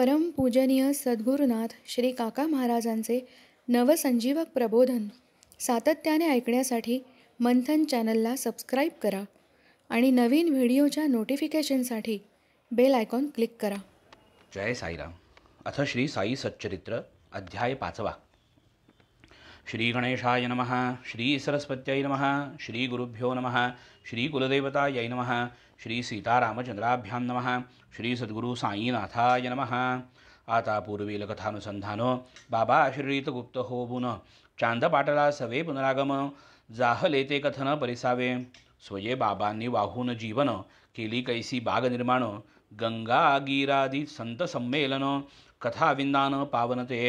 परमपूजनीय सद्गुरुनाथ श्री काका महाराजांचे नवसंजीवक प्रबोधन सातत्याने ऐकण्यासाठी मंथन चॅनलला सबस्क्राईब करा आणि नवीन व्हिडिओच्या नोटिफिकेशनसाठी बेल आयकॉन क्लिक करा. जय साईराम. अथ श्री साई सच्चरित्र अध्याय 5. श्री गणेशाय नमः. श्री सरस्वत्यै नमः. श्री गुरुभ्यो नमः. श्री कुलदेवतायै नमः. श्री सीतारामचंद्राभ्यां नमः. श्री सद्गुरु साईनाथाय नमः. आता पूर्वील कथानुसंधान. बाबा शिर्डीत गुप्त होऊन चांद पाटला सवे पुनरागम जाहले ते कथन परिसावे. स्वये बाबांनी वाहून जीवन केली कैसी बाग निर्माण. गंगा गीरादी संत संमेलन कथा विंदान पावनते.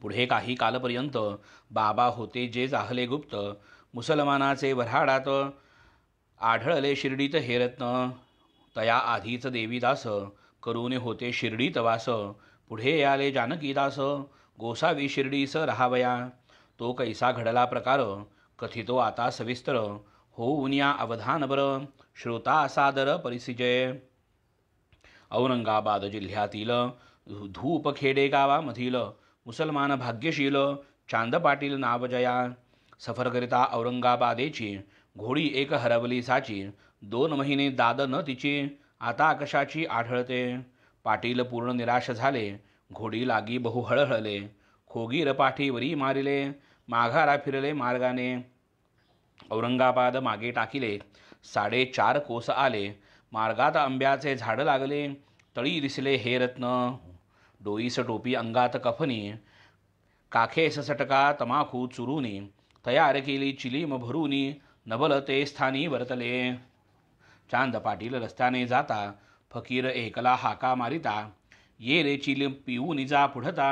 पुढे काही कालपर्यंत बाबा होते जे जाहले गुप्त. मुसलमानाचे वऱ्हाडात आढळले शिर्डीत हे रत्न. तया आधीच देवीदास करून होते शिर्डीत वास. पुढे आले जानकीदास गोसावी शिर्डीस राहावया. तो कैसा घडला प्रकार कथितो आता सविस्तर. होऊन या अवधान बर श्रोता सादर परिसिजय. औरंगाबाद जिल्ह्यातील धूपखेडे गावामधील मुसलमान भाग्यशील चांद पाटील नाव जया. सफरकरिता औरंगाबादेची घोडी एक हरवली साची. 2 महिने दाद न तिची आता कशाची आढळते. पाटील पूर्ण निराश झाले घोडी लागी बहु हळहळले. खोगीर पाठीवरी मारिले माघारा फिरले मार्गाने. औरंगाबाद मागे टाकिले 4.5 कोस आले. मार्गात आंब्याचे झाड लागले तळी दिसले हे रत्न. डोईस टोपी अंगात कफनी काखेस सटका तमाखू चुरुनी. तयार केली चिलीम भरूनी नबल ते स्थानी वर्तले. चांद पाटील रस्त्याने जाता फकीर एकला हाका मारिता. ये रे चिलीम पिऊन जा पुढता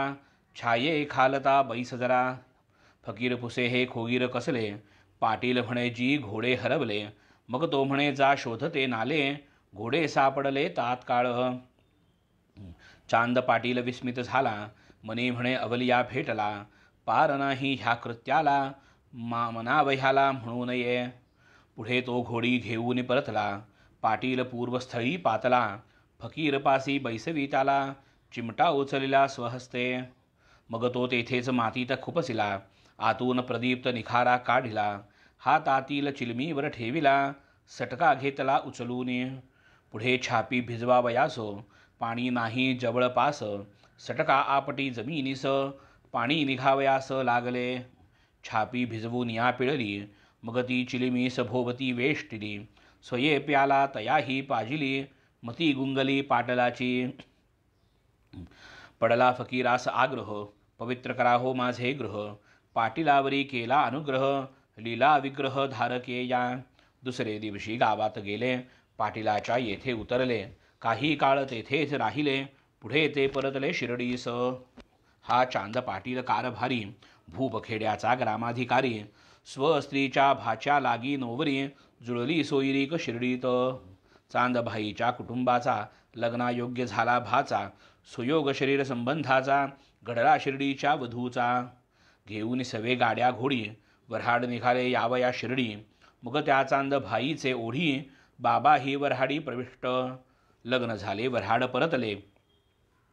छाये खालता बैस जरा. फकीर पुसे हे खोगीर कसले. पाटील म्हणे जी घोडे हरवले. मग तो म्हणे जा शोधते नाले. घोडे सापडले तात्काळ. चांद पाटील विस्मित झाला मनी म्हणे अवलिया भेटला. पार नाही ह्या कृत्याला मनावह्याला म्हणू नये. पुढे तो घोडी घेऊन परतला. पाटील पूर्वस्थळी पातला. फकीर पासी बैसवी त्याला चिमटा उचलला स्वहस्ते. मग तो तेथेच मातीत खुपसिला. आतून प्रदीप्त निखारा काढिला. हातातील चिलमीवर ठेविला. सटका घेतला उचलून. पुढे छापी भिजवावयासो पाणी नाही जवळपास. सटका आपटी जमिनीस पाणी निघावयास लागले. छापी भिजवून या पिळली. मग ती चिलिमीस भोवती वेष्टिली. स्वये प्याला तयाही पाजिली. मती गुंगली पाटलाची. पडला फकीरास आग्रह पवित्र करा हो माझे गृह. पाटीलावरी केला अनुग्रह लीला विग्रह धारके या. दुसरे दिवशी गावात गेले. पाटीलाच्या येथे उतरले. काही काळ तेथेच राहिले. पुढे ते परतले शिर्डीस. हा चांद पाटील कारभारी भूपखेड्याचा ग्रामाधिकारी. स्वस्त्रीच्या भाच्या लागी नोवरी जुळली सोयरीक शिर्डीत. चांदभाईच्या कुटुंबाचा लग्नायोग्य झाला भाचा. सुयोग शरीर संबंधाचा घडला शिर्डीच्या वधूचा. घेऊन सवे गाड्या घोडी वऱ्हाड निघाले यावया शिर्डी. मग त्या चांदभाईचे ओढी बाबा ही वऱ्हाडी प्रविष्ट. लग्न झाले वऱ्हाड परतले.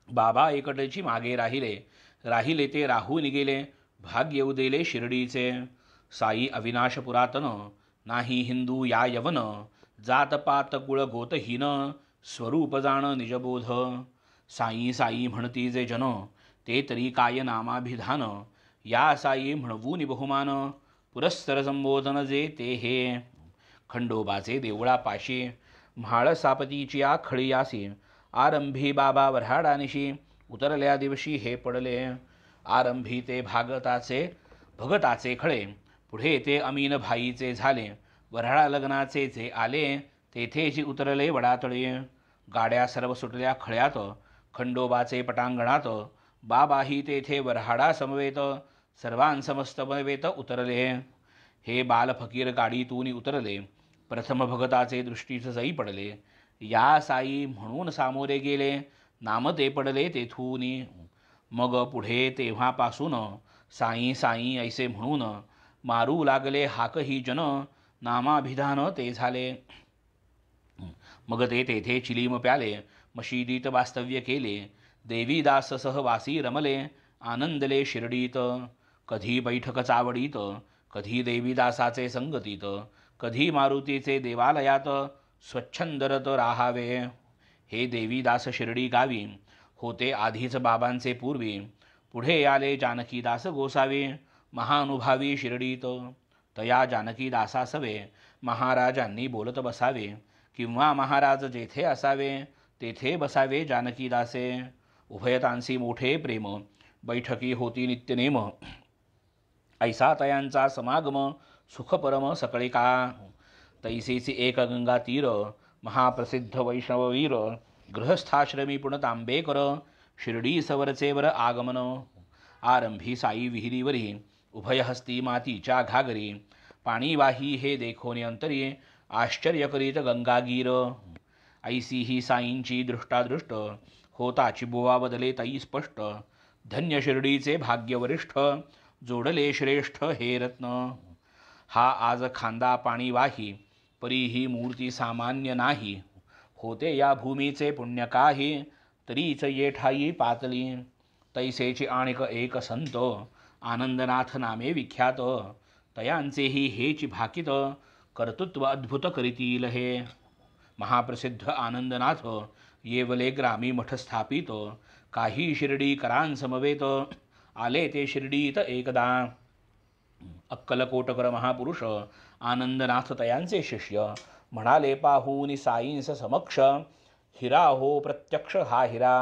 बाबा एकटेची मागे राहिले ते राहून गेले. भाग्य उदेले शिर्डीचे. साई अविनाश पुरातन नाही हिंदू या यवन. जातपात कुळ गोतहीन स्वरूप जाण निजबोध. साई साई म्हणती जे जन ते तरी काय नामाभिधान. या साई म्हणवून बहुमान पुरस्तर संबोधन जे ते हे. खंडोबाचे देवळापाशी म्हाळ सापतीची खळीयासी. आरंभी बाबा वऱ्हाडानिशी उतरल्या दिवशी हे पडले. आरंभी ते भगताचे खळे. पुढे ते अमीन भाईचे झाले. वऱ्हाडा लग्नाचे जे आले तेथेची उतरले वडातळे. गाड्या सर्व सुटल्या खळ्यात खंडोबाचे पटांगणात. बाबाही तेथे वऱ्हाडा समवेत सर्वांसमस्तमवेत उतरले. हे बाल फकीर गाडीतून उतरले. प्रथम भगताचे दृष्टीस जई पडले. या साई म्हणून सामोरे गेले. नाम ते पडले तेथून. मग पुढे तेव्हापासून साई साई ऐसे म्हणून मारू लागले हाकही जन. नामाभिधान ते झाले. मग ते तेथे चिलीम प्याले. मशिदीत वास्तव्य केले. देवीदास सहवासी रमले, आनंदले शिर्डीत. कधी बैठक चावडीत, कधी देवीदासाचे संगतीत, कधी मारुतीचे देवालयात स्वच्छंदरत राहावे. हे देवीदास शिर्डी गावी, होते आधीच बाबांचे पूर्वी. पुढे आले जानकीदास गोसावे, महानुभावी शिर्डीत. तया जानकीदासासवे महाराजांनी बोलत बसावे, किंवा महाराज जेथे असावे तेथे बसावे जानकीदासे. उभयतांसी मोठे प्रेम, बैठकी होती नित्यनेम. ऐसा तयांचा समागम, सुखपरम सकळे का. तैसेची एक गंगा तीर, महाप्रसिद्ध वैष्णववीर. गृहस्थाश्रमी पुणतांबेकर, शिर्डी सवरचे वर आगमन. आरंभी साई विहिरीवरी, उभयहस्ती मातीच्या घागरी. पाणी वाही हे देखोनी अंतरी, आश्चर्य करीत गंगागीर. ऐसी ही साईंची दृष्टादृष्ट, होताची बुवा बदले तई स्पष्ट. धन्य शिर्डीचे भाग्यवरिष्ठ, जोडले श्रेष्ठ हे रत्न. हा आज खांदा पाणी वाही, परी ही मूर्ती सामान्य नाही. होते या भूमीचे पुण्य काही, तरीच ये ठाई पातली. तैसेची आणिक एक संत, आनंदनाथ नामे विख्यात. तयांचेही हेची भाकित, कर्तृत्व अद्भुत करीतील हे. महाप्रसिद्ध आनंदनाथ, येवले ग्रामी मठ स्थापित. काही शिर्डी करांसमवेत, आले ते शिर्डीत एकदा. अक्कलकोटकर महापुरुष, आनंदनाथ तयांचे शिष्य. म्हणाले पाहूनी साईंस समक्ष, हिरा हो प्रत्यक्ष हा हिरा.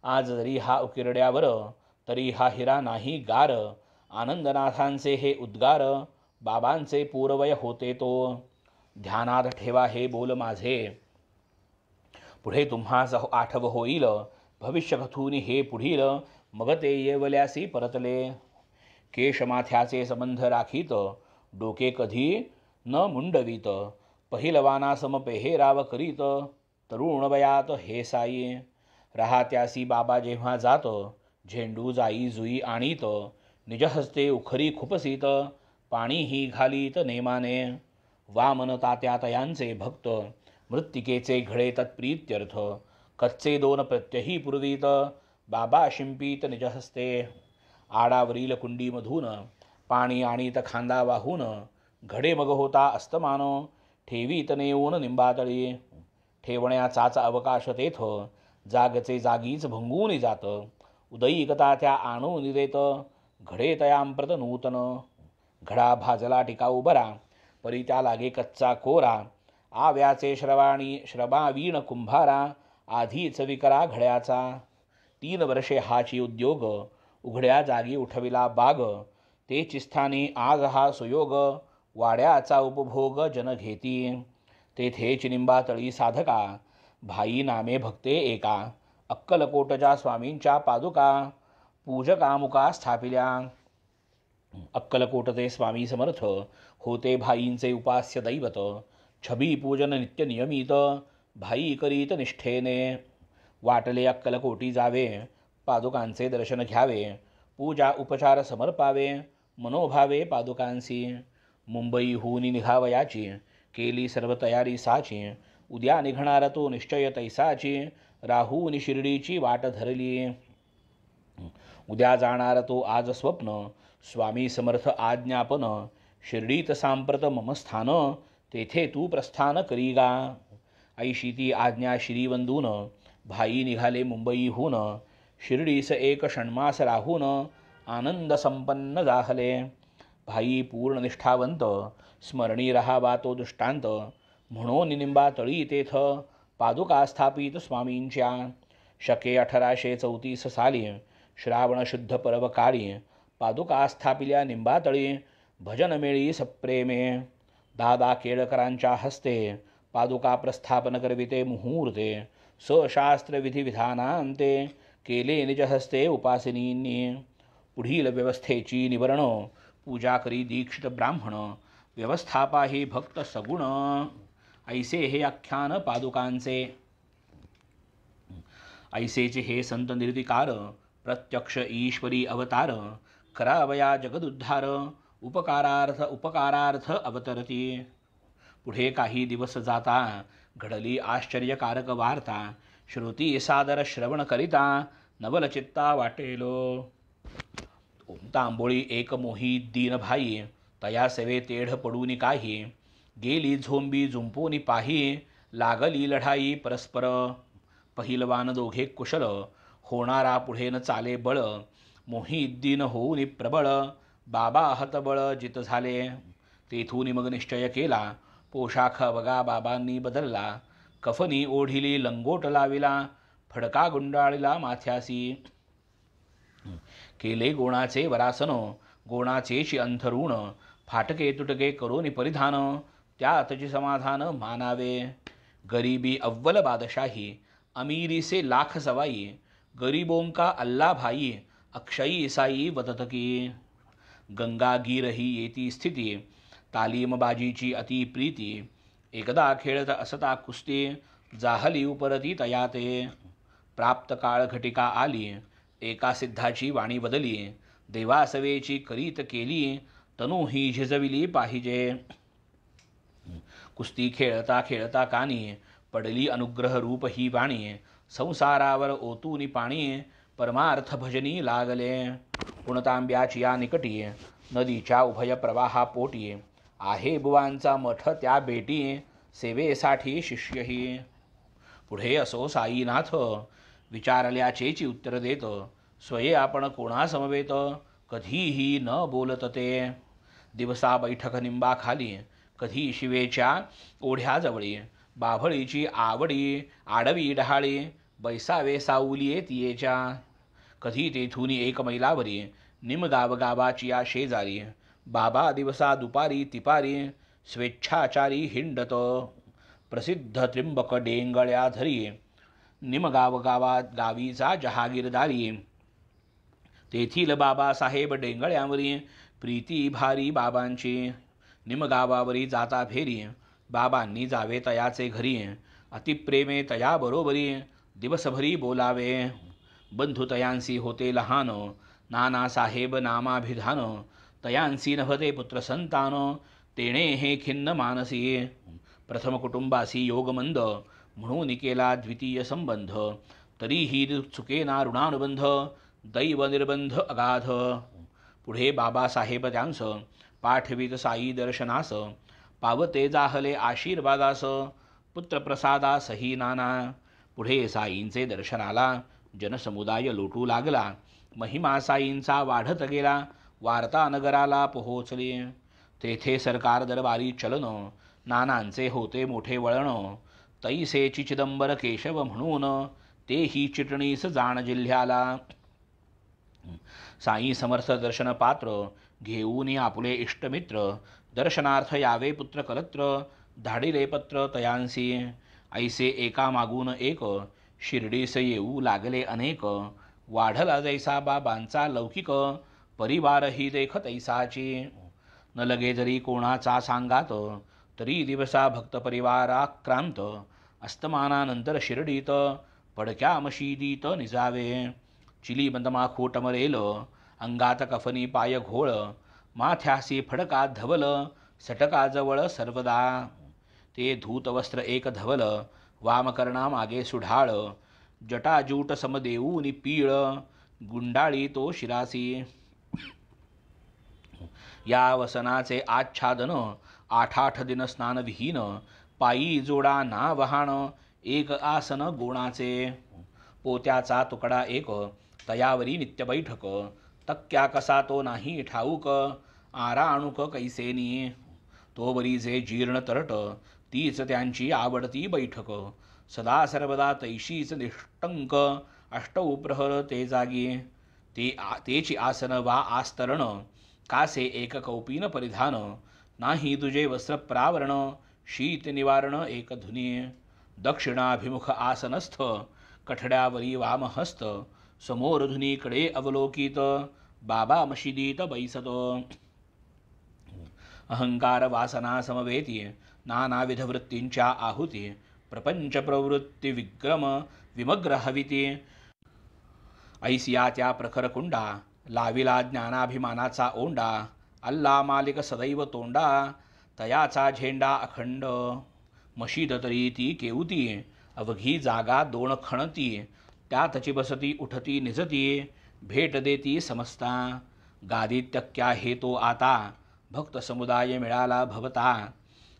आज जरी हा उकिरड्यावर, तरी हा हिरा नाही गार. आनंदनाथांचे हे उद्गार, बाबांचे पूर्वय होते तो. ध्यानात ठेवा हे बोल माझे, पुढे तुम्हास आठव होईल. भविष्य कथून हे पुढील, मग ते येवल्यासी परतले. केशमाथ्याचे संबंध राखीत, डोके कधी न मुंडवीत. पहिलवाना सम पेहेराव करीत, तरुण वयात हे साई. राहात्यासी बाबा जेव्हा जात, झेंडू जाई जुई आणीत. निजहस्ते उखरी खुपसीत, पाणीही घालीत नेमाने. वामन तात्या तयांचे भक्त, मृत्तिकेचे घडे तत्प्रीत्यर्थ. कच्चे दोन प्रत्यही पुरवीत, बाबा शिंपीत निजहस्ते. आडावरील कुंडीमधून पाणी आणीत खांदा वाहून. घडे मग होता अस्तमान, ठेवीत नेऊन निंबातळी. ठेवण्याचाच अवकाश तेथ, जागचे जागीच भंगून जात. उदयिकता त्या आणून देत, घडे तयांप्रत नूतन. घडा भाजला टिकाऊ बरा, परी त्या लागे कच्चा कोरा. आव्याचे श्रवावीण कुंभारा, आधीच विकरा घड्याचा. 3 वर्षे हाची उद्योग, उघड्या जागी उठविला बाग. ते चिस्थानी आज हा सुयोग, वाड्याचा उपभोग जन घेती. तेथेच निंबातळी साधका, भाई नामे भक्ते एका. अक्कलकोटच्या स्वामींच्या पादुका, पूजकामुका स्थापिल्या. अक्कलकोटचे स्वामी समर्थ, होते भाईंचे उपास्य दैवत. छबी पूजन नित्य नियमित, भाई करीत निष्ठेने. वाटले अक्कलकोटी जावे, पादुकांचे दर्शन घ्यावे. पूजा उपचार समर्पावे, मनोभावे पादुकांसी. मुंबईहून निघावयाची, केली सर्व तयारी साची. उद्या निघणार तो निश्चय तैसाची, राहून शिर्डीची वाट धरली. उद्या जाणार तो आज स्वप्न, स्वामी समर्थ आज्ञापन. शिर्डीत सांप्रत मम स्थान, तेथे तू प्रस्थान करीगा. ऐशी ती आज्ञा श्रीवंदून, भाई निघाले मुंबईहून. शिर्डीस एक षण्मास राहून, आनंद संपन्न जाहले. भाई पूर्ण निष्ठावंत, स्मरणी रहावा तो दृष्टांत. म्हणून निंबातळी तेथ, पादुका स्थापित स्वामींच्या. शके 1834 साली, श्रावण शुद्ध पर्व काळी. पादुका स्थापिल्या निंबातळी, भजन मेळी सप्रेमे. दादा केळकरांच्या हस्ते, पादुका प्रस्थापन करविते मुहूर्ते. सशास्त्र विधिविधानांते, केले निजहस्ते उपासिनींनी. पुढील व्यवस्थेची निवरण, पूजा करी दीक्षित ब्राह्मण. व्यवस्थापा हे भक्त सगुण, ऐसे हे आख्यान पादुकांचे. ऐसेचे हे संत निर्विकार, प्रत्यक्ष ईश्वरी अवतार. करावया जगदुद्धार, उपकारार्थ अवतरती. पुढे काही दिवस जाता, घडली आश्चर्यकारक वार्ता. श्रुती सादर श्रवण करिता नवलचित्ता वाटेलो. तांबोळी एक मोही दीन भाई तया सेवे तेढ पडूनी काही. गेली झोंबी जुंपोनी पाही लागली लढाई परस्पर. पहिलवान दोघे कुशल होणारा पुढे न चाले बळ. मोही दीन होऊनी प्रबळ बाबा हतबळ जित झाले. तेथून मग निश्चय केला पोशाख बघा बाबांनी बदलला. कफनी ओढिली लंगोट लाविला फडका गुंडाळीला माथ्यासी. केले गोणाचे वरासन गोणाचेची अंथरुण. फाटके तुटके करोनी परिधान त्यातची समाधान मानावे. गरीबी अव्वल बादशाही अमीरी से लाख सवाई. गरीबों का अल्लाह भाई अक्षयी साई वदत की. गंगा गीर ही येती स्थिती तालीमबाजीची अति प्रीती. एकदा खेळत असता कुस्ती जाहली उपरती तयाते. प्राप्त काळ घटिका आली एका सिद्धाची वाणी बदली. देवासवेची करीत केली तनु ही झिजविली पाहिजे. कुस्ती खेळता खेळता कानी पडली अनुग्रह रूप ही वाणी. संसारावर ओतूनी पाणी परमार्थ भजनी लागले. पुणतांब्याची या निकटी नदीच्या उभय प्रवाहा पोटी. आहे बुवांचा मठ त्या बेटी सेवेसाठी शिष्यही. पुढे असो साईनाथ विचारल्याचेची उत्तर देत. स्वये आपण कोणा समवेत कधीही न बोलत ते. दिवसा बैठक निंबाखाली कधी शिवेच्या ओढ्याजवळी. बाभळीची आवडी आडवी डहाळी बैसावे साऊलिये तियेच्या. कधी तेथून एक मैलावरी निमगाव गावाची या शेजारी. बाबा दिवसा दुपारी तिपारी स्वेच्छाचारी हिंडत. प्रसिद्ध त्रिंबक डेंगळ्या धरी निमगाव गावीचा जहागीरदारी. तेथील बाबासाहेब डेंगळ्यावरी प्रीती भारी बाबांची. निमगावावरी जाता फेरी बाबांनी जावे तयाचे घरी. अतिप्रेमे तया बरोबरी दिवसभरी बोलावे. बंधू तयांसी होते लहान नानासाहेब नामाभिधान. तयांसी नभते पुत्र संतान तेणे हे खिन्न मानसी. प्रथम कुटुंबासी योगमंद म्हणून केला द्वितीय संबंध. तरीही चुकेना ऋणानुबंध दैव निर्बंध अगाध. पुढे बाबासाहेब त्यांस पाठवीत साई दर्शनास. पावते जाहले आशीर्वादास पुत्रप्रसादासही नाना. पुढे साईंचे दर्शनाला जनसमुदाय लोटू लागला. महिमा साईंचा वाढत गेला वार्ता नगराला पोहोचली. तेथे सरकार दरबारी चलन नानांचे होते मोठे वळण. तैसेची चिदंबर केशव म्हणून तेही चिटणीस जाण जिल्ह्याला. साई समर्थ दर्शन पात्र घेऊन आपुले इष्टमित्र. दर्शनार्थ यावे पुत्र कलत्र धाडिले पत्र तयांसी. ऐसे एका मागून एक शिर्डीस येऊ लागले अनेक. वाढला जैसा बाबांचा लौकिक परिवारही देख तैसाची. न लगे जरी कोणाचा सांगात तरी दिवसा भक्त परिवाराक्रांत. अस्तमानानंतर शिर्डीत पडक्या मशिदीत निजावे. चिली बंदमा खोटमरेल अंगात कफनी पाय घोळ. माथ्यासी फडका धवल सटकाजवळ सर्वदा. ते धूतवस्त्र एक धवल वामकर्णा मागे सुढाळ. जटाजूट समदेऊनी पीळ गुंडाळी तो शिरासी. या वसनाचे आच्छादन 8 दिन स्नानविहीन. पायी जोडा ना वहाण एक आसन गोणाचे. पोत्याचा तुकडा एक तयावरी नित्य बैठक. तक्क्या कसा तो नाही ठाऊक आराणुक कैसेनी. तोवरी जे जीर्ण तरट तीच त्यांची आवडती बैठक. सदा सर्वदा तैशीच निष्टंक अष्टौ प्रहर ते जागी. तेची आसन वा आस्तरण कासे एक कौपीन परिधान. नाही तुझे वस्त्र प्रावरण शीत निवारण एक धुनी. दक्षिणाभिमुख आसनस्थ कठड्यावरी वामहस्त. समोर धुनीकडे अवलोकित बाबा मशिदीत बैसत. अहंकार वासना समवेती नानाविध वृत्तींच्या आहुती. प्रपंच प्रवृत्ती विक्रम विमग्र हविती. ऐसिया त्या प्रखर कुंडा लाविला ज्ञानाभिमानाचा ओंडा. अल्ला मालिक सदैव तोंडा तयाचा झेंडा अखंड. मशीद तरी ती केवती अवघी जागा दोन खणती, त्यातची बसती उठती निजती, भेट देती समस्ता, गादीत टक्क्या हे तो आता, भक्त समुदाय मिळाला भवता,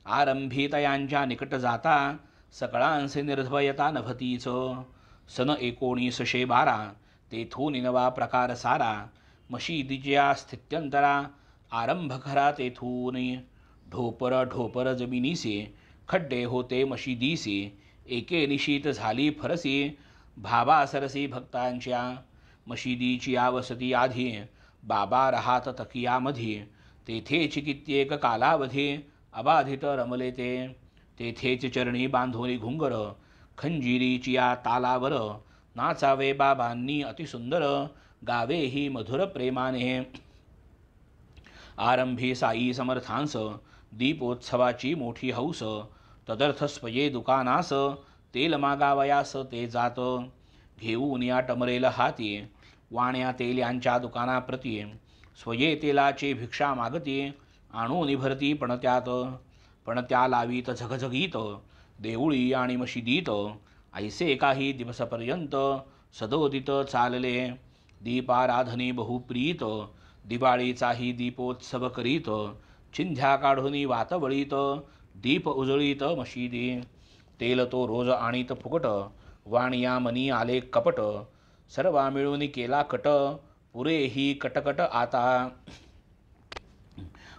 आरंभी तयांच्या निकट जाता, सकळांसे निर्भयता नभतीच, सन 1912 तेथून नवा प्रकार सारा, मशिदीच्या स्थित्यंतरा, आरंभ खरा तेथून, ढोपर ढोपर जमिनीसे, खड्डे होते मशिदीसे, एके निशीत झाली फरसी, भाबा सरसी भक्तांच्या, मशिदीची वसती आधी, बाबा राहात तकियामध्ये, तेथेच कित्येक कालावधी, अबाधित रमले ते, तेथेच चरणी बांधोनी घुंगर, खंजिरीची तालावर, नाचावे बाबांनी अतिसुंदर, गावे ही मधुर प्रेमाने, आरंभी साई समर्थांस, दीपोत्सवाची मोठी हौस, तदर्थ स्वये दुकानास, तेल मागावयास ते जात, घेऊन या टमरेल हाती, वाण्या तेल्यांच्या दुकानाप्रती, स्वये तेलाची भिक्षा मागती, आणून भरती पण त्या लावीत झगझगीत, देऊळी आणि मशिदीत, ऐसे काही दिवसपर्यंत, सदोदित चालले, दीपाराधने बहुप्रीत, दिवाळीचाही दीपोत्सव करीत, चिंध्या काढून वातवळीत, दीप उजळीत मशिदी, तेल तो रोज आणीत फुकट, वाणिया मनी आले कपट, सर्वा मिळून केला कट, पुरे ही कटकट आता,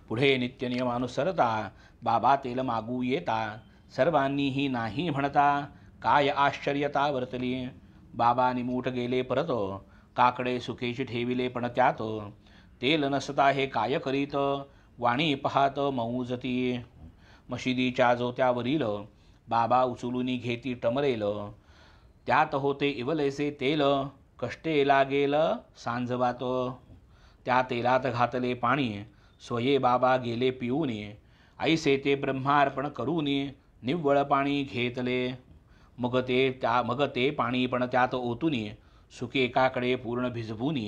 पुढे नित्य नियमानुसरता, बाबा तेल मागू येता, सर्वांनीही नाही म्हणता, काय आश्चर्यता वर्तली, बाबा निमूट गेले परत, काकडे सुकेची ठेविले पण त्यात, तेल नसता हे काय करीत, वाणी पाहात मौजती, मशिदीच्या जोत्यावरील, बाबा उचलून घेती टमरेल, त्यात होते इवलेसे तेल, कष्टे लागेल सांजवात, त्या तेलात घातले पाणी, स्वये बाबा गेले पिऊन, ऐसे ते ब्रह्मार्पण करून, निव्वळ पाणी घेतले, मग ते पाणी पण त्यात ओतून, सुके काकडे पूर्ण भिजवून,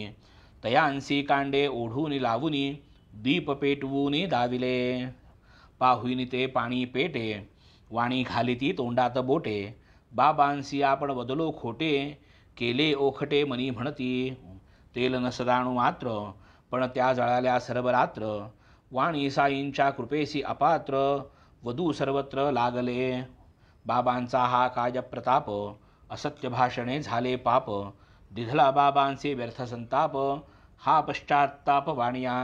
तयांसी कांडे ओढून लावून, दीप पेटवून दाविले, पाहुईन ते पाणी पेटे, वाणी घालिती तोंडात बोटे, बाबांसी आपण बदलो खोटे, केले ओखटे मनी म्हणती, तेल नसदाणू मात्र, पण त्या जळाल्या सर्व रात्र, वाणी साईंच्या कृपेसी अपात्र, वधू सर्वत्र लागले, बाबांचा हा काय प्रताप, असत्य भाषणे झाले पाप, दिधला बाबांचे व्यर्थ संताप, हा पश्चात्ताप वाणिया,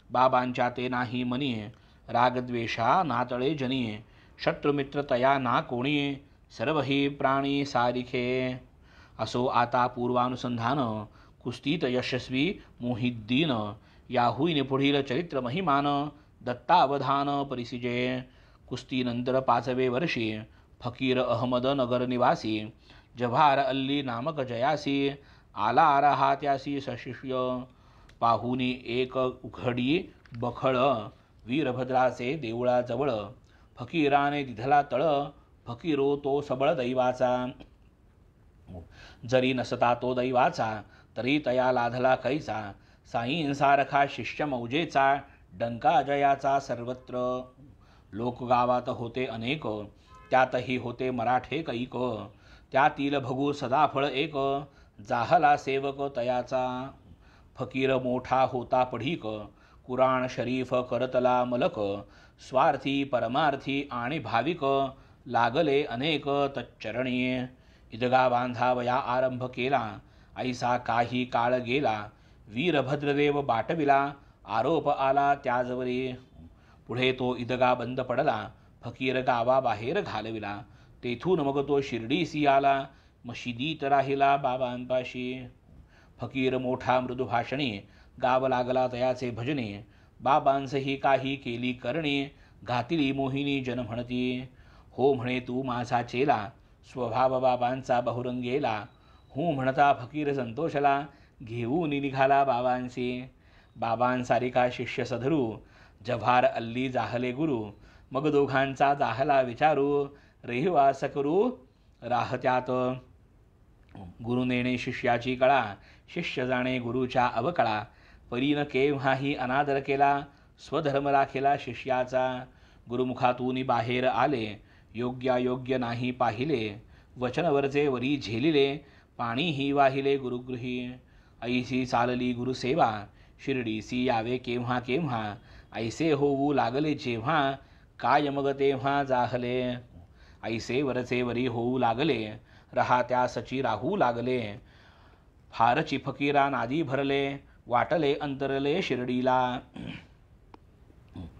बाबांच्या ते नाही मनी, रागद्वेषा नातळे जनी, शत्रुमित्र तया ना कोणी, सर्व ही प्राणी सारिखे, असो आता पूर्वानुसंधान, कुस्तीत यशस्वी मोहिद्दीन, याहुईन पुढील चरित्र महिमान, दत्तावधान परिसिजे, कुस्तीनंतर 5वे वर्षी, फकीर अहमद नगर निवासी, जव्हार अल्ली नामक जयासी, आला रहा त्यासी सशिष्य, पाहुनी एक उघडी बखळ, वीरभद्राचे देवळाजवळ, फकीराने दिधला तळ, फकीरो तो सबळ दैवाचा, जरी नसता तो दैवाचा, तरी तया लाधला कैचा, साईंसारखा शिष्य मौजेचा, डंका जयाचा सर्वत्र, लोकगावात होते अनेक, त्यातही होते मराठे कैक, त्यातील भगू सदाफळ एक, जाहला सेवक तयाचा, फकीर मोठा होता पढीक, कुराण शरीफ करतला मलक, स्वार्थी परमार्थी आणि भाविक, लागले अनेक तच्चरणी, इदगा बांधावया आरंभ केला, ऐसा काही काळ गेला, वीरभद्रदेव बाटविला, आरोप आला त्याजवरी, पुढे तो इदगा बंद पडला, फकीर गावाबाहेर घालविला, तेथून मग तो शिर्डीसी आला, मशिदीत राहिला बाबांपाशी, फकीर मोठा मृदुभाषणे, गाव लागला तयाचे भजने, बाबांसही काही केली करणे, घातिली मोहिनी जन म्हणती, हो म्हणे तू माझा चेला, स्वभाव बाबांचा बहुरंगेला, हो म्हणता फकीर संतोषला, घेऊन निघाला बाबांशी, बाबांसारिखा शिष्य सधरू, जव्हार अल्ली जाहले गुरु, मग दोघांचा जाहला विचारू, रेहवास करू राहत्यात, गुरु नेणे शिष्याची कळा, शिष्य जाणे गुरुच्या अवकळा, परीन केव्हाही अनादर केला, स्वधर्म राखिला शिष्याचा, गुरुमुखातून बाहेर आले, योग्यायोग्य नाही पाहिले, वचनवरचे वरी झेलिले, पाणीही वाहिले गुरुगृही. ऐशी चालली गुरुसेवा, शिर्डीसी यावे केव्हा केव्हा. ऐसे होऊ लागले जेव्हा, काय मग तेव्हा जाहले. ऐसे वरचे वरी होऊ लागले, रहात्या सची राहू लागले. फारची फकीरा नादी भरले, वाटले अंतरले शिर्डीला.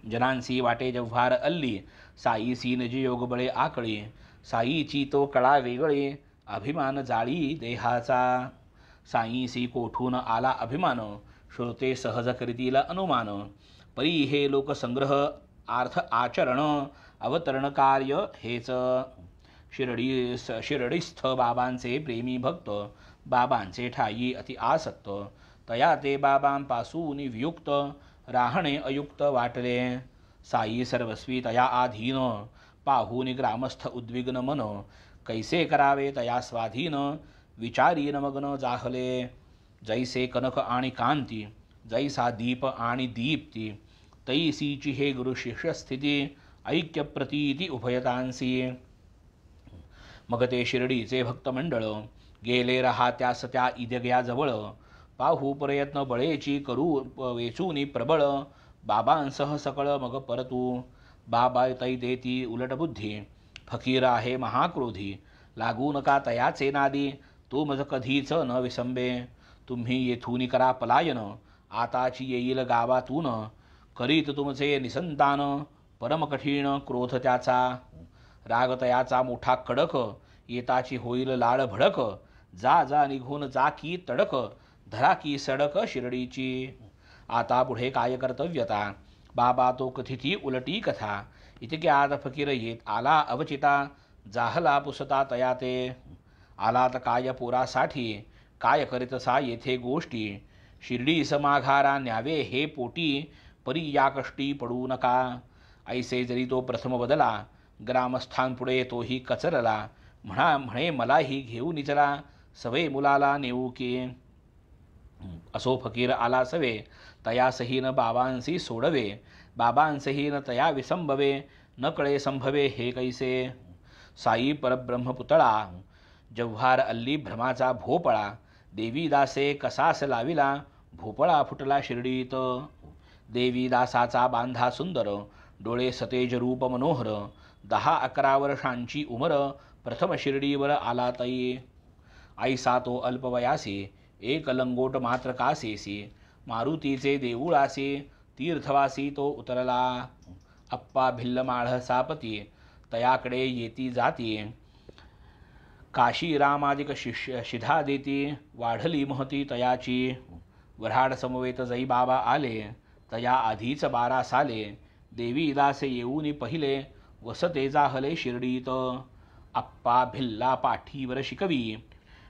जनांसी वाटे जव्हार अल्ली, साईसी नजी योग बळे आकळी. साईची तो कळा वेगळी, अभिमान जाळी देहाचा. साईसी कोठून आला अभिमान, श्रोते सहज करीतील अनुमान. परी हे लोकसंग्रह अर्थ आचरण, अवतरण कार्य हेच. शिर्डीस्थ बाबांचे प्रेमी भक्त, बाबांचे ठाई अति आसक्त. तया ते बाबांपासून वियुक्त, राहणे अयुक्त वाटले. साई सर्वस्वी तया आधीन, पाहून ग्रामस्थ उद्विग्न मन. कैसे करावे तया स्वाधीन, विचारीन मग्न जाहले. जैसे कनक आणि कांती, जैसा दीप आणि दीप्ती. तैसीची हे गुरु शिष्य स्थिती, ऐक्य प्रतीती उभयतांसी. मग ते शिर्डीचे भक्तमंडळ, गेले राहात्यास त्या इदग्याजवळ. पाहू प्रयत्न बळेची करू वेचूनी प्रबळ. बाबांसह सकळ मग परतू, बाबा तै देती उलट बुद्धी. फकीर आहे महाक्रोधी, लागू नका तयाचे नादी. तो मज कधीच न विसंबे, तुम्ही येथून करा पलायन. आताची येईल गावातून, करीत तुमचे निसंतान. परम कठीण क्रोध त्याचा, राग तयाचा मोठा कडक. येताची होईल लाळ भडक, जा जा निघून जा की तडक. धरा की सडक शिर्डीची, आता पुढे काय कर्तव्यता. बाबा तो कथिती उलटी कथा. इतक्यात फकीर येत आला अवचिता, जाहला पुसता तया ते. आलात काय पोरासाठी, काय करीतसा येथे गोष्टी. शिर्डीस माघारा न्यावे हे पोटी, परी या कष्टी पडू नका. ऐसे जरी तो प्रथम बदला, ग्रामस्थांपुढे तोही कचरला. म्हणे मलाही घेऊन चला, सवे मुलाला नेऊ की. असो फकीर आला सवे, तयासहीन बाबांसी सोडवे. बाबांसहीन तया विसंभवे, न कळे संभवे हे कैसे. साई परब्रह्म पुतळा, जव्हार अल्ली भ्रमाचा भोपळा. देवी दासे कसास लाविला, भोपळा फुटला शिर्डीत. देवी दासाचा बांधा सुंदर, डोळे सतेज रूप मनोहर. 10-11 वर्षांची उमर, प्रथम शिर्डीवर आला तई. ऐसा तो अल्पवयासी, एक लंगोट मात्र कासेसी. मारुतीचे देऊळासी, तीर्थवासी तो उतरला. अप्पा भिल्ल माळ सापती, तयाकडे येती जाती. काशी रामादिक शिधा देती, वाढली महती तयाची. वऱ्हाड समवेत जै बाबा आले, तया आधीच 12 साले. देवी दासे येऊनी पहिले, वसते जाहले शिर्डीत. अप्पा भिल्ला पाठीवर शिकवी,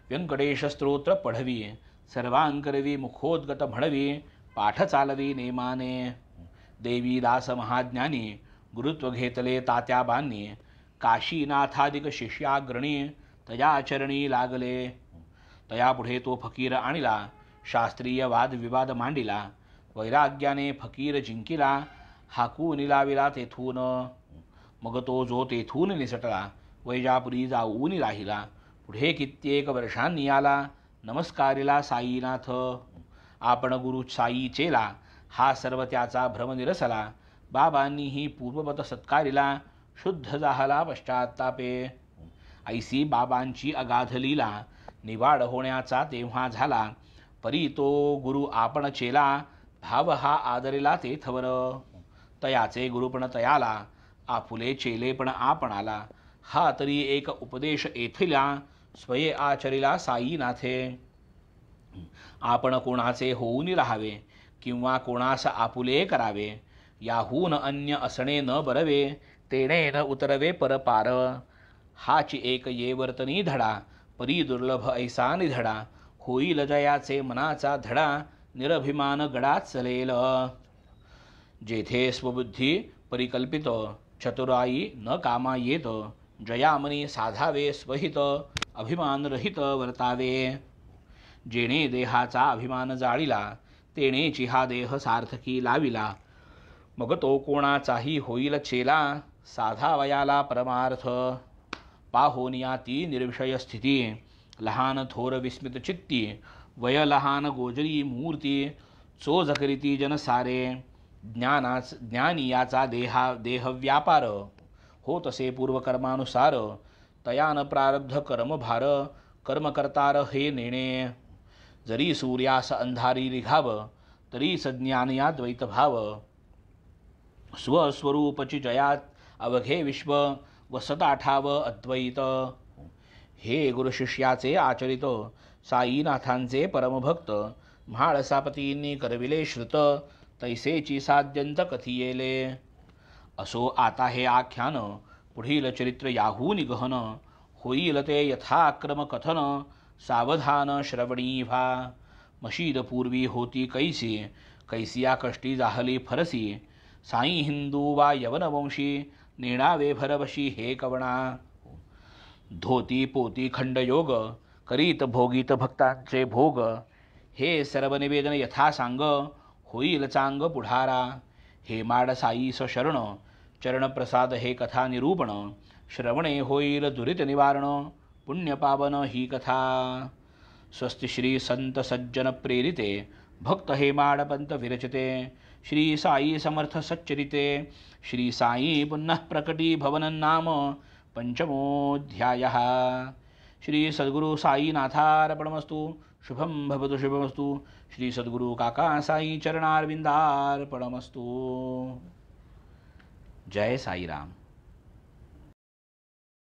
व्यंकटेश स्तोत्र पढवी. सर्वांकरवी मुखोद्गत म्हणवी, पाठ चालवी नेमाने. देवी दास महाज्ञानी, गुरुत्व घेतले तात्याबांनी. काशीनाथादिक शिष्याग्रणी, तया चरणी लागले. तया पुढे तो फकीर आणिला, शास्त्रीय वादविवाद मांडिला. वैराग्याने फकीर जिंकिला, हाकून लाविला तेथून. मग तो जो तेथून निसटला, वैजापुरी जाऊन राहिला. पुढे कित्येक वर्षांनी आला, नमस्कारिला साईनाथ. आपण गुरु साई चेला, हा सर्व त्याचा भ्रम निरसला. बाबांनीही पूर्ववत सत्कारिला, शुद्ध जाहला पश्चात्तापे. ऐसी बाबांची अगाध लीला, निवाड होण्याचा तेव्हा झाला. परी तो गुरु आपण चेला, भाव हा आदरिला तेथवर. तयाचे गुरुपण तयाला, आपुले चेले पण आपणाला. हा तरी एक उपदेश येथिला, स्वये आचरिला साईनाथे. आपण कोणाचे होऊन राहावे, किंवा कोणास आपुले करावे. याहून अन्य असणे न बरवे, तेणे न उतरवे परपार. हाची एक ये वर्तनी धडा, परी दुर्लभ ऐसा निधडा. होईल जयाचे मनाचा धडा, निरभिमान गडात चलेल. जेथे स्वबुद्धी परिकल्पित, चतुराई न कामा येत. जयामनी साधावे स्वहित, अभिमान रहित वर्तावे. जेणे देहाचा अभिमान जाळिला, तेणेची हा देह सार्थकी लाविला. मग तो कोणाचाही होईल चेला, साधावयाला परमार्थ. पाहोनिया ती निर्विषय स्थिती, लहान थोर विस्मित चित्ती, वय लहान गोजरी मूर्ती, चोज करीती जनसारे, ज्ञानियाचा देह व्यापार, हो तसे पूर्वकर्मानुसार, तयान प्रारब्ध कर्मभार, कर्म करतार हे नेणे, जरी सूर्यास अंधारी रिघाव, तरी सज्ञान या द्वैत भाव, स्वस्वरूपची जयात अवघे विश्व, वसता ठाव अद्वैत, हे गुरुशिष्याचे आचरित, साईनाथांचे परमभक्त, म्हाळसापतींनी करविले श्रुत, तैसेची साध्यंत कथियेले, असो आता हे आख्यान, पुढील चरित्र याहून गहन, होईल ते यथाक्रम कथन, सावधान श्रवणी व्हा, मशीद पूर्वी होती कैसी, कैसिया कष्टी जाहली फरसी, साई हिंदू वा यवनवंशी, नेणावे भरवशी हे कवणा, धोती पोती खंडयोग, करीत भोगीत भक्तांचे भोग, हे सर्व निवेदन यथा सांग, होईल चांग पुढारा, हे माड साईस शरण, चरणप्रसाद हे कथा निरूपण, श्रवणे होईल दुरित निवारण, पुण्य पावन ही कथा, स्वस्ति श्री संत सज्जन प्रेरिते, भक्त हे माडपंत विरचिते, श्री साई समर्थ सच्चरिते, श्री साई पुनः प्रकटी भवन नाम पंचमोऽध्यायः। श्री सद्गुरु साईनाथार्पणमस्तु। शुभम भवतु शुभमस्तु। श्री सद्गुरु काका साई चरणारविंदार्पणमस्तु। जय साई राम।